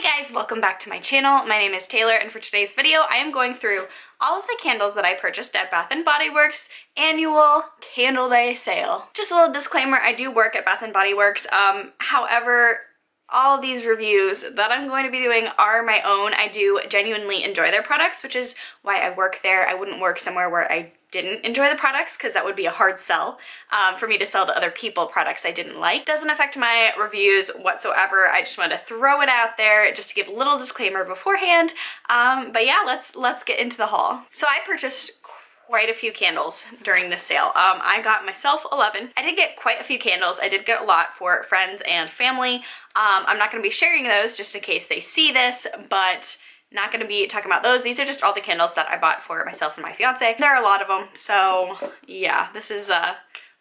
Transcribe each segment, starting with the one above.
Hey guys, welcome back to my channel. My name is Taylor, and for today's video I am going through all of the candles that I purchased at Bath & Body Works annual Candle Day sale. Just a little disclaimer, I do work at Bath & Body Works. However, all of these reviews that I'm going to be doing are my own. I do genuinely enjoy their products, which is why I work there. I wouldn't work somewhere where I didn't enjoy the products, because that would be a hard sell for me to sell to other people products I didn't like. Doesn't affect my reviews whatsoever. I just wanted to throw it out there just to give a little disclaimer beforehand. But yeah, let's get into the haul. So I purchased quite a few candles during this sale. I got myself 11. I did get quite a few candles. I did get a lot for friends and family. I'm not going to be sharing those just in case they see this, but not going to be talking about those. These are just all the candles that I bought for myself and my fiance. There are a lot of them, so yeah, this is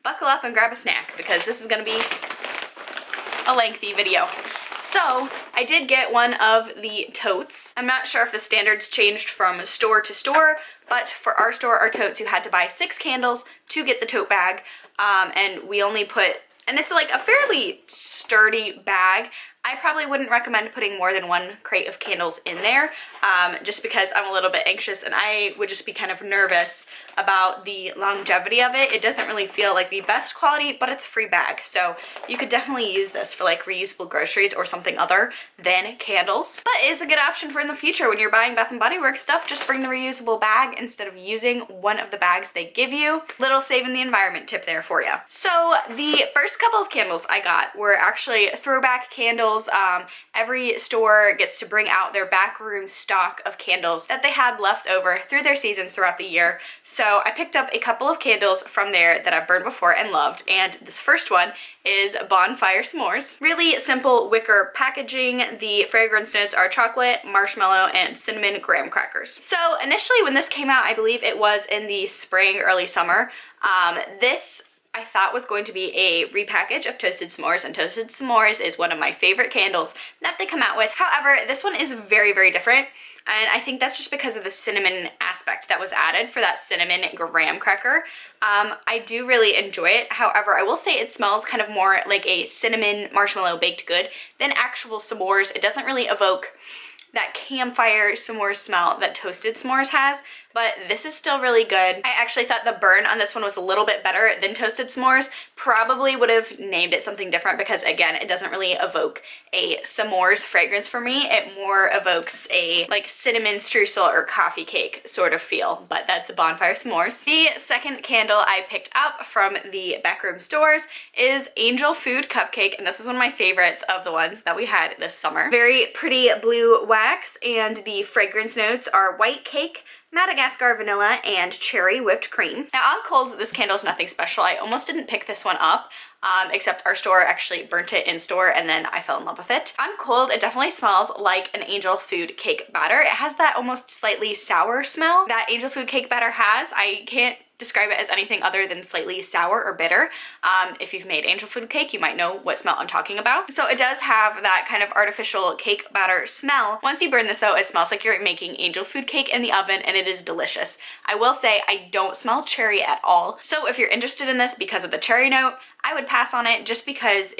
buckle up and grab a snack because this is going to be a lengthy video. So I did get one of the totes. I'm not sure if the standards changed from store to store, but for our store, our totes, you had to buy 6 candles to get the tote bag, and we only put, and it's like a fairly sturdy bag. I probably wouldn't recommend putting more than 1 crate of candles in there, just because I'm a little bit anxious and I would just be kind of nervous about the longevity of it. It doesn't really feel like the best quality, but it's a free bag, so you could definitely use this for like reusable groceries or something other than candles. But it is a good option for in the future when you're buying Bath & Body Works stuff. Just bring the reusable bag instead of using one of the bags they give you. Little saving the environment tip there for you. So the first couple of candles I got were actually throwback candles. Every store gets to bring out their backroom stock of candles that they had left over through their seasons throughout the year. So I picked up a couple of candles from there that I've burned before and loved, and this first one is Bonfire S'mores. Really simple wicker packaging. The fragrance notes are chocolate, marshmallow, and cinnamon graham crackers. So initially when this came out, I believe it was in the spring, early summer, this I thought was going to be a repackage of Toasted S'mores, and Toasted S'mores is one of my favorite candles that they come out with. However, this one is very, very different, and I think that's just because of the cinnamon aspect that was added for that cinnamon graham cracker. I do really enjoy it. However, I will say it smells kind of more like a cinnamon marshmallow baked good than actual s'mores. It doesn't really evoke that campfire s'mores smell that Toasted S'mores has, but this is still really good. I actually thought the burn on this one was a little bit better than Toasted S'mores. Probably would have named it something different because, again, it doesn't really evoke a s'mores fragrance for me. It more evokes a like cinnamon streusel or coffee cake sort of feel, but that's the Bonfire S'mores. The second candle I picked up from the backroom stores is Angel Food Cupcake, and this is one of my favorites of the ones that we had this summer. Very pretty blue wax, and the fragrance notes are white cake, Madagascar vanilla, and cherry whipped cream. Now on cold, this candle is nothing special. I almost didn't pick this one up, except our store actually burnt it in store and then I fell in love with it. On cold, it definitely smells like an Angel Food cake batter. It has that almost slightly sour smell that Angel Food cake batter has. I can't describe it as anything other than slightly sour or bitter. If you've made Angel Food cake, you might know what smell I'm talking about. So it does have that kind of artificial cake batter smell. Once you burn this though, it smells like you're making Angel Food cake in the oven, and it is delicious. I will say I don't smell cherry at all. So if you're interested in this because of the cherry note, I would pass on it just because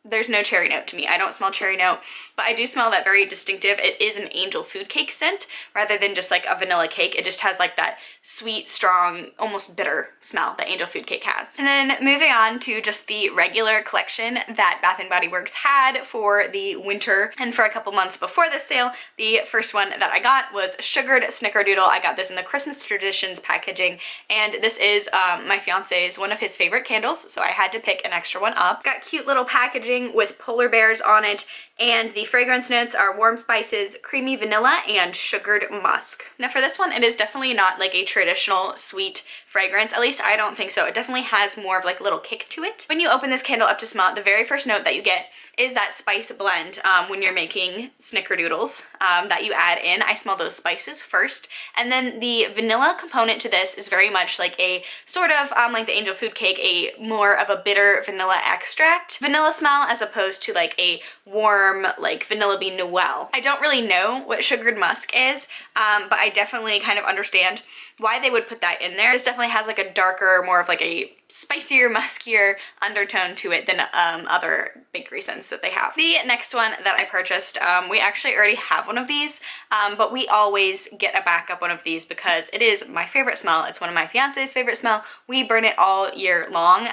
there's no cherry note to me. I don't smell cherry note, but I do smell that very distinctive. It is an Angel Food cake scent rather than just like a vanilla cake. It just has like that sweet, strong, almost bitter smell that Angel Food cake has. And then moving on to just the regular collection that Bath & Body Works had for the winter and for a couple months before this sale. The first one that I got was Sugared Snickerdoodle. I got this in the Christmas Traditions packaging, and this is my fiance's, one of his favorite candles, so I had to pick an extra one up. It's got cute little packaging with polar bears on it, and the fragrance notes are warm spices, creamy vanilla, and sugared musk. Now for this one, it is definitely not like a traditional sweet fragrance. At least I don't think so. It definitely has more of like a little kick to it. When you open this candle up to smell it, the very first note that you get is that spice blend when you're making snickerdoodles that you add in. I smell those spices first, and then the vanilla component to this is very much like a sort of like the Angel Food cake, a more of a bitter vanilla extract vanilla smell as opposed to like a warm like vanilla bean Noel. I don't really know what sugared musk is, but I definitely kind of understand why they would put that in there. This definitely has like a darker, more of like a spicier, muskier undertone to it than other bakery scents that they have. The next one that I purchased, we actually already have one of these, but we always get a backup one of these because it is my favorite smell. It's one of my fiance's favorite smell. We burn it all year long,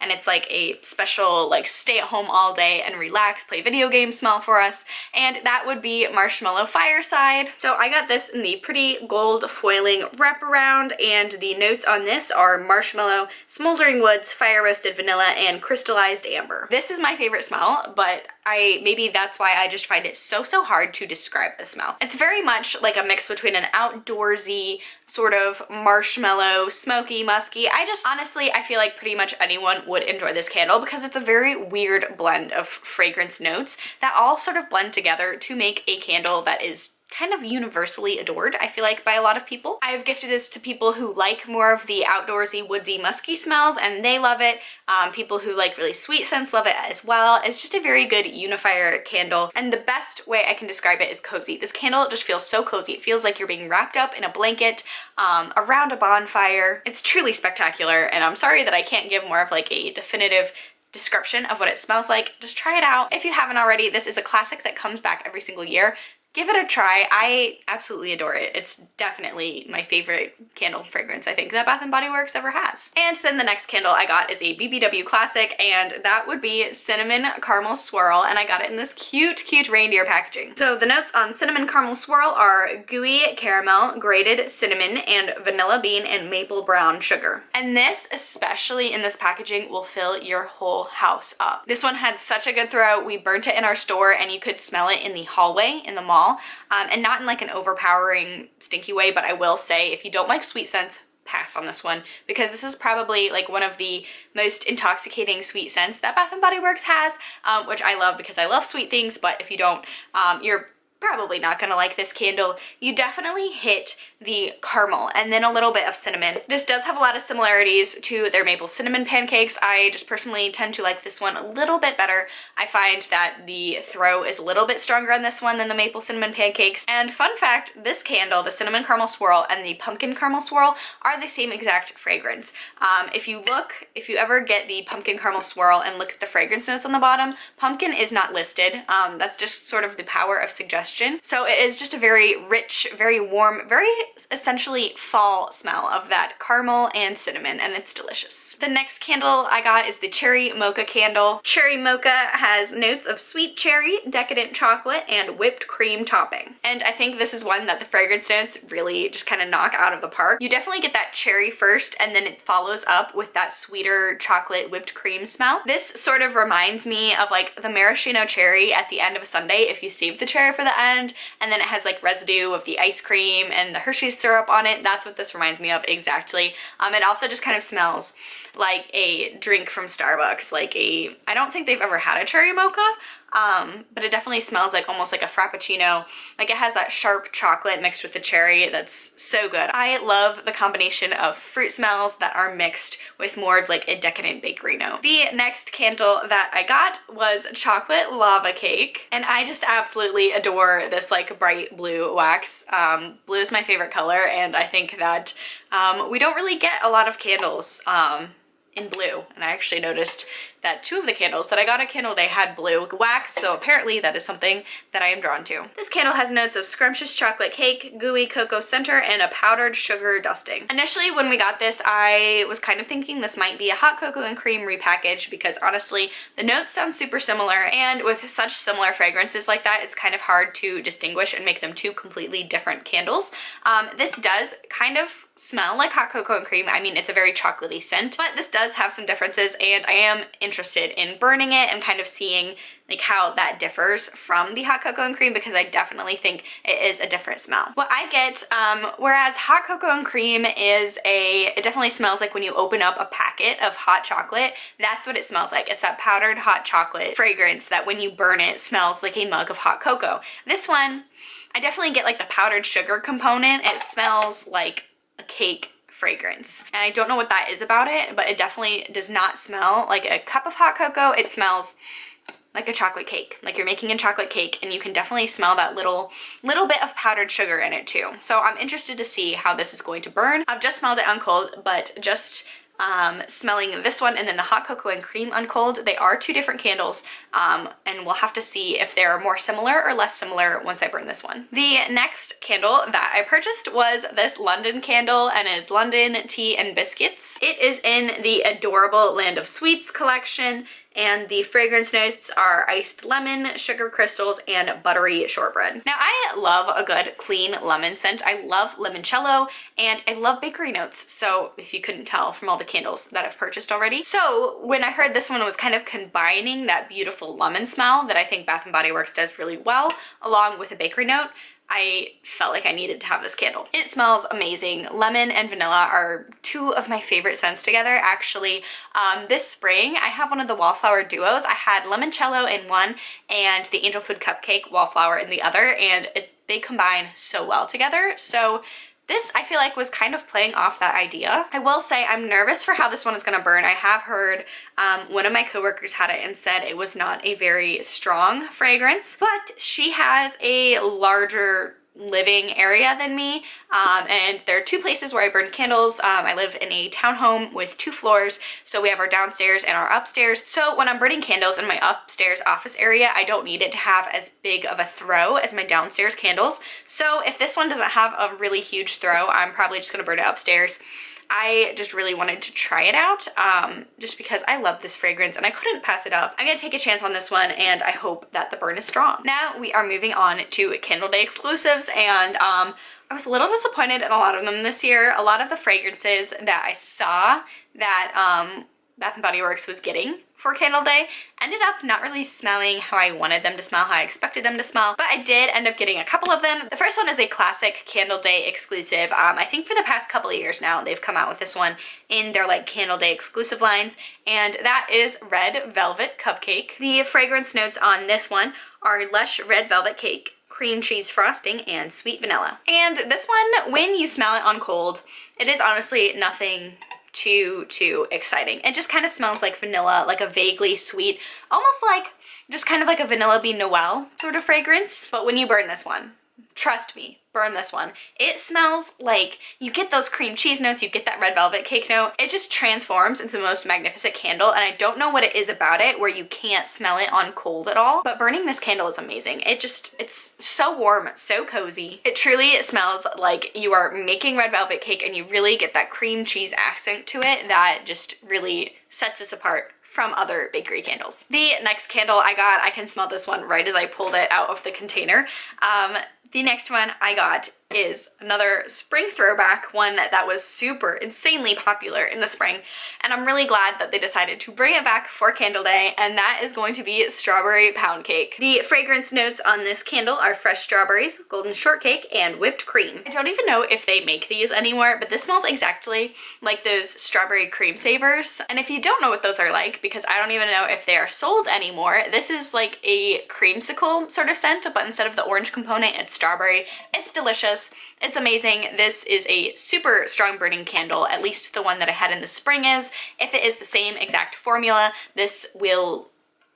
and it's like a special like stay at home all day and relax, play video game smell for us, and that would be Marshmallow Fireside. So I got this in the pretty gold foiling wraparound, and the notes on this are marshmallow, smoldering woods, fire roasted vanilla, and crystallized amber. This is my favorite smell, but maybe that's why I just find it so hard to describe the smell. It's very much like a mix between an outdoorsy sort of marshmallow, smoky, musky. Honestly, I feel like pretty much anyone would enjoy this candle because it's a very weird blend of fragrance notes that all sort of blend together to make a candle that is kind of universally adored, I feel like, by a lot of people. I've gifted this to people who like more of the outdoorsy, woodsy, musky smells, and they love it. People who like really sweet scents love it as well. It's just a very good unifier candle, and the best way I can describe it is cozy. This candle just feels so cozy. It feels like you're being wrapped up in a blanket around a bonfire. It's truly spectacular, and I'm sorry that I can't give more of like a definitive description of what it smells like. Just try it out. If you haven't already, this is a classic that comes back every single year. Give it a try. I absolutely adore it. It's definitely my favorite candle fragrance I think that Bath & Body Works ever has. And then the next candle I got is a BBW classic, and that would be Cinnamon Caramel Swirl, and I got it in this cute reindeer packaging. So the notes on Cinnamon Caramel Swirl are gooey caramel, grated cinnamon, and vanilla bean and maple brown sugar. And this, especially in this packaging, will fill your whole house up. This one had such a good throw. We burnt it in our store, and you could smell it in the hallway in the mall. And not in like an overpowering stinky way, but I will say if you don't like sweet scents, pass on this one, because this is probably like one of the most intoxicating sweet scents that Bath & Body Works has, which I love because I love sweet things. But if you don't, you're probably not gonna like this candle. You definitely hit the caramel and then a little bit of cinnamon. This does have a lot of similarities to their maple cinnamon pancakes. I just personally tend to like this one a little bit better. I find that the throw is a little bit stronger on this one than the maple cinnamon pancakes. And fun fact, this candle, the cinnamon caramel swirl and the pumpkin caramel swirl, are the same exact fragrance. If you ever get the pumpkin caramel swirl and look at the fragrance notes on the bottom, pumpkin is not listed. That's just sort of the power of suggestion. So it is just a very rich, very warm, very essentially fall smell of that caramel and cinnamon, and it's delicious. The next candle I got is the Cherry Mocha candle. Cherry Mocha has notes of sweet cherry, decadent chocolate, and whipped cream topping. And I think this is one that the fragrance notes really just kind of knock out of the park. You definitely get that cherry first, and then it follows up with that sweeter chocolate whipped cream smell. This sort of reminds me of like the maraschino cherry at the end of a sundae if you save the cherry for the end, and then it has like residue of the ice cream and the Hershey's syrup on it. That's what this reminds me of exactly. It also just kind of smells like a drink from Starbucks, like I don't think they've ever had a cherry mocha, but it definitely smells like almost like a frappuccino. Like it has that sharp chocolate mixed with the cherry. That's so good. I love the combination of fruit smells that are mixed with more of like a decadent bakery note. The next candle that I got was Chocolate Lava Cake, and I just absolutely adore this like bright blue wax. Blue is my favorite color, and I think that we don't really get a lot of candles in blue, and I actually noticed that two of the candles that I got at Candle Day had blue wax, so apparently that is something that I am drawn to. This candle has notes of scrumptious chocolate cake, gooey cocoa center, and a powdered sugar dusting. Initially, when we got this, I was kind of thinking this might be a hot cocoa and cream repackaged, because honestly, the notes sound super similar, and with such similar fragrances like that, it's kind of hard to distinguish and make them two completely different candles. This does kind of smell like hot cocoa and cream. I mean, it's a very chocolatey scent, but this does have some differences, and I am interested in burning it and kind of seeing like how that differs from the hot cocoa and cream, because I definitely think it is a different smell. What I get, whereas hot cocoa and cream is it definitely smells like when you open up a packet of hot chocolate, that's what it smells like. It's that powdered hot chocolate fragrance that when you burn it smells like a mug of hot cocoa. This one, I definitely get like the powdered sugar component. It smells like a cake fragrance, and I don't know what that is about it, but it definitely does not smell like a cup of hot cocoa. It smells like a chocolate cake, like you're making a chocolate cake, and you can definitely smell that little bit of powdered sugar in it too. So I'm interested to see how this is going to burn. I've just smelled it on cold, but just smelling this one and then the hot cocoa and cream on cold. They are two different candles, and we'll have to see if they're more similar or less similar once I burn this one. The next candle that I purchased was this London candle, and it's London Tea and Biscuits. It is in the Adorable Land of Sweets collection, and the fragrance notes are iced lemon, sugar crystals, and buttery shortbread. Now, I love a good clean lemon scent. I love limoncello, and I love bakery notes, so if you couldn't tell from all the candles that I've purchased already. So when I heard this one was kind of combining that beautiful lemon smell that I think Bath & Body Works does really well, along with a bakery note, I felt like I needed to have this candle. It smells amazing. Lemon and vanilla are two of my favorite scents together, actually. This spring, I have one of the Wallflower duos. I had limoncello in one and the Angel Food Cupcake Wallflower in the other, and they combine so well together. So this, I feel like, was kind of playing off that idea. I will say I'm nervous for how this one is gonna burn. I have heard one of my coworkers had it and said it was not a very strong fragrance, but she has a larger living area than me, and there are two places where I burn candles. I live in a townhome with 2 floors, so we have our downstairs and our upstairs. So when I'm burning candles in my upstairs office area, I don't need it to have as big of a throw as my downstairs candles. So if this one doesn't have a really huge throw, I'm probably just gonna burn it upstairs. I just really wanted to try it out, just because I love this fragrance and I couldn't pass it up. I'm gonna take a chance on this one, and I hope that the burn is strong. Now we are moving on to Candle Day exclusives, and I was a little disappointed in a lot of them this year. A lot of the fragrances that I saw that Bath & Body Works was getting for Candle Day ended up not really smelling how I wanted them to smell, how I expected them to smell, but I did end up getting a couple of them. The first one is a classic Candle Day exclusive. I think for the past couple of years now, they've come out with this one in their like Candle Day exclusive lines, and that is Red Velvet Cupcake. The fragrance notes on this one are lush red velvet cake, cream cheese frosting, and sweet vanilla. And this one, when you smell it on cold, it is honestly nothing too exciting. It just kind of smells like vanilla, like a vaguely sweet, almost like just kind of like a Vanilla Bean Noel sort of fragrance. But when you burn this one, trust me, burn this one. It smells like you get those cream cheese notes, you get that red velvet cake note. It just transforms into the most magnificent candle, and I don't know what it is about it where you can't smell it on cold at all, but burning this candle is amazing. It's so warm, so cozy. It truly smells like you are making red velvet cake, and you really get that cream cheese accent to it that just really sets this apart from other bakery candles. The next candle I got, I can smell this one right as I pulled it out of the container. The next one I got is another spring throwback, one that was super insanely popular in the spring, and I'm really glad that they decided to bring it back for Candle Day, and that is going to be Strawberry Pound Cake. The fragrance notes on this candle are fresh strawberries, golden shortcake, and whipped cream. I don't even know if they make these anymore, but this smells exactly like those strawberry cream savers, and if you don't know what those are like, because I don't even know if they are sold anymore, this is like a creamsicle sort of scent, but instead of the orange component, it's strawberry. It's delicious. It's amazing. This is a super strong burning candle, at least the one that I had in the spring is. If it is the same exact formula, this will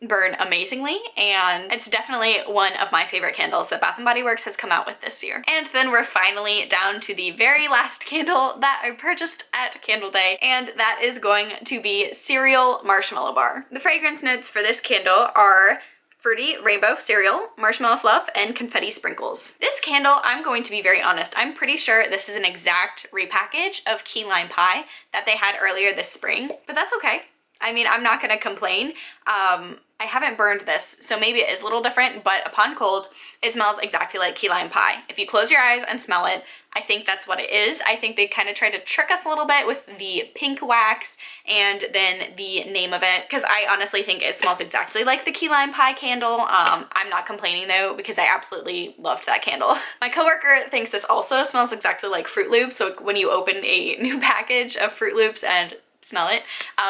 burn amazingly, and it's definitely one of my favorite candles that Bath & Body Works has come out with this year. And then we're finally down to the very last candle that I purchased at Candle Day, and that is going to be Cereal Marshmallow Bar. The fragrance notes for this candle are fruity rainbow cereal, marshmallow fluff, and confetti sprinkles. This candle, I'm going to be very honest, I'm pretty sure this is an exact repackage of key lime pie that they had earlier this spring, but that's okay. I mean, I'm not gonna complain. I haven't burned this, so maybe it is a little different, but upon cold, it smells exactly like key lime pie. If you close your eyes and smell it, I think that's what it is. I think they kind of tried to trick us a little bit with the pink wax and then the name of it, because I honestly think it smells exactly like the key lime pie candle. I'm not complaining though, because I absolutely loved that candle. My coworker thinks this also smells exactly like Fruit Loops, so when you open a new package of Fruit Loops and smell it,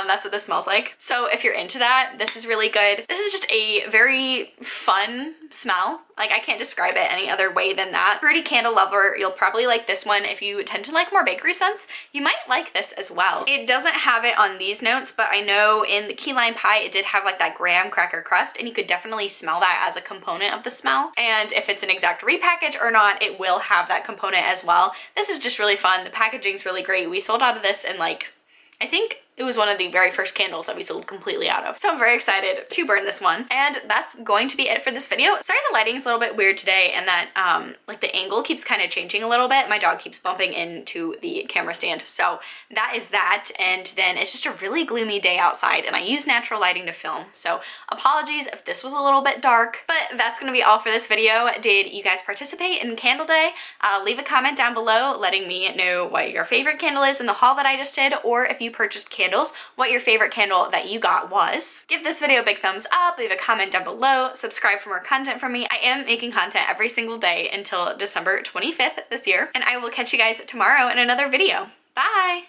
that's what this smells like. So if you're into that, this is really good. This is just a very fun smell. Like, I can't describe it any other way than that. Fruity candle lover, you'll probably like this one. If you tend to like more bakery scents, you might like this as well. It doesn't have it on these notes, but I know in the key lime pie, it did have like that graham cracker crust, and you could definitely smell that as a component of the smell. And if it's an exact repackage or not, it will have that component as well. This is just really fun. The packaging's really great. We sold out of this in like I think it was one of the very first candles that we sold completely out of. So I'm very excited to burn this one. And that's going to be it for this video. Sorry the lighting's a little bit weird today and that like the angle keeps kind of changing a little bit. My dog keeps bumping into the camera stand. So that is that. And then it's just a really gloomy day outside and I use natural lighting to film. So apologies if this was a little bit dark, but that's gonna be all for this video. Did you guys participate in Candle Day? Leave a comment down below letting me know what your favorite candle is in the haul that I just did, or if you purchased candles, what your favorite candle that you got was. Give this video a big thumbs up, leave a comment down below, subscribe for more content from me. I am making content every single day until December 25th this year, and I will catch you guys tomorrow in another video. Bye!